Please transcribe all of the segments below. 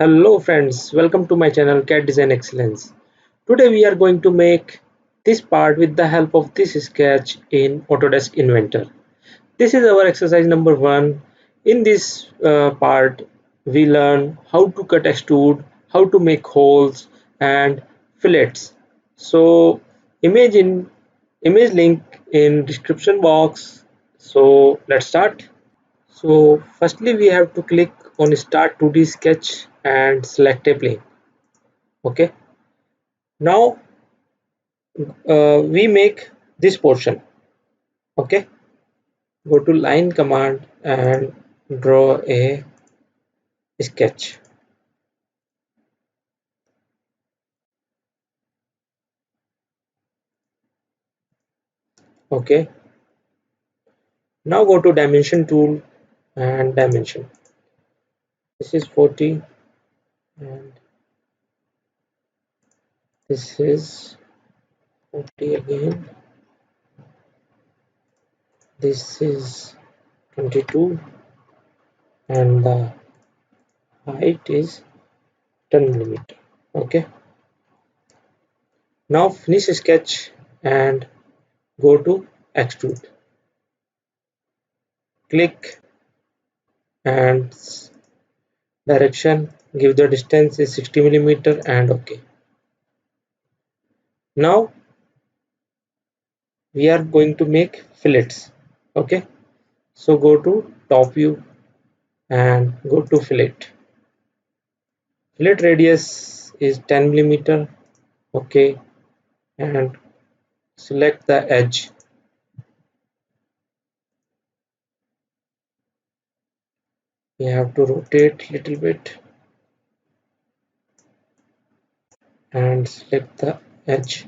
Hello friends, welcome to my channel CAD Design Excellence. Today we are going to make this part with the help of this sketch in Autodesk Inventor. This is our exercise number 1. In this part we learn how to cut extrude, how to make holes and fillets. So image link in description box. So let's start. So firstly we have to click on start 2D sketch and select a plane. Okay, now we make this portion. Okay, go to line command and draw a sketch. Okay, now go to dimension tool and dimension. This is 40 and this is 40 again. This is 22 and the height is 10 millimeter. Okay, now finish sketch and go to extrude. Click and direction, give the distance is 60 millimeter and OK. Now we are going to make fillets. Okay, so go to top view and go to fillet. Fillet radius is 10 millimeter. Okay, and select the edge. You have to rotate a little bit and select the edge,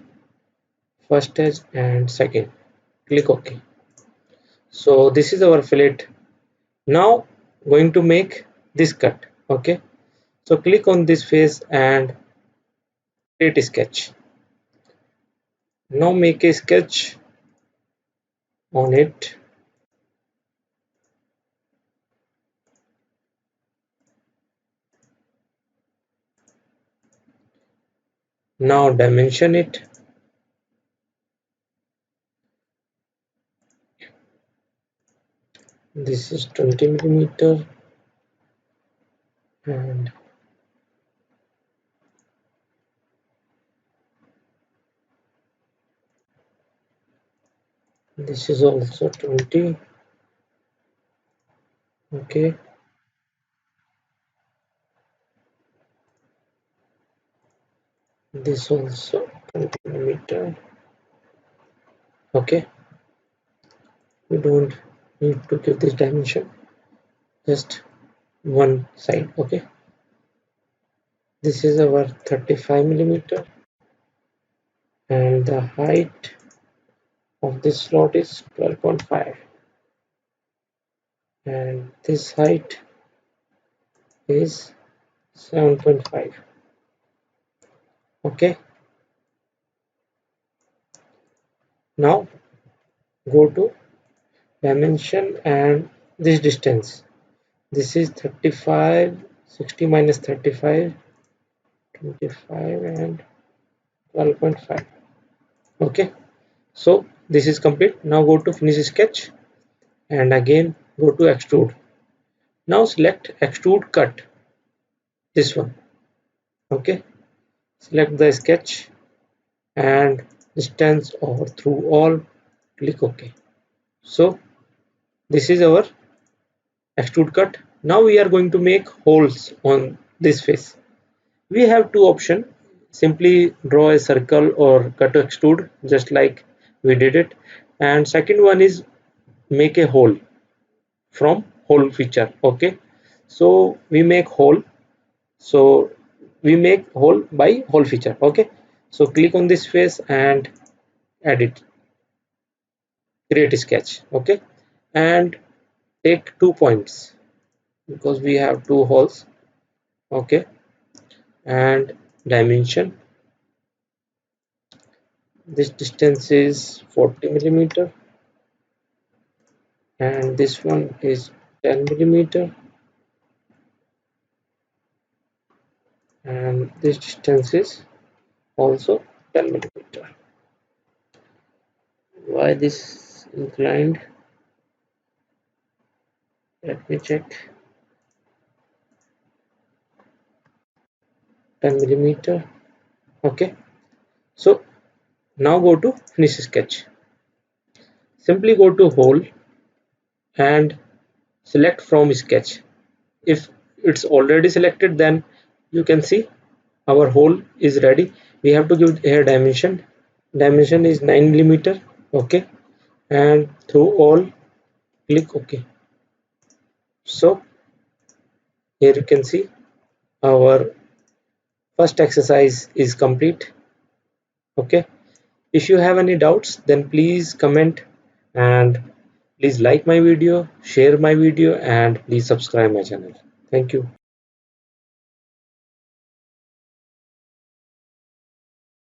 first edge and second. Click OK. So this is our fillet. Now going to make this cut. Okay, so click on this face and create a sketch. Now make a sketch on it. Now dimension it. This is 20 millimeter and this is also 20. Okay, this also 20 millimeter. Okay, we don't need to give this dimension, just one side. Okay, this is our 35 millimeter and the height of this slot is 12.5 and this height is 7.5. Okay, now go to dimension and this distance. This is 35, 60 minus 35, 25 and 12.5. Okay, so this is complete. Now go to finish sketch and again go to extrude. Now select extrude cut, this one. Okay, select the sketch and distance or through all, click OK. So this is our extrude cut. Now we are going to make holes on this face. We have two options: simply draw a circle or cut extrude just like we did it, and second one is make a hole from hole feature. Okay, so we make hole, so we make hole by hole feature. Okay, so click on this face and edit, create a sketch. Okay, and take 2 points because we have two holes. Okay, and dimension, this distance is 40 millimeter and this one is 10 millimeter. and this distance is also 10 millimeter. Why this inclined? Let me check. 10 millimeter. Okay, so now go to finish sketch. Simply go to hole and select from sketch. If it's already selected, then you can see our hole is ready. We have to give here dimension. Dimension is 9 millimeter. Okay, and through all click OK. So here you can see our first exercise is complete. Okay, if you have any doubts, then please comment, and please like my video, share my video, and please subscribe my channel. Thank you.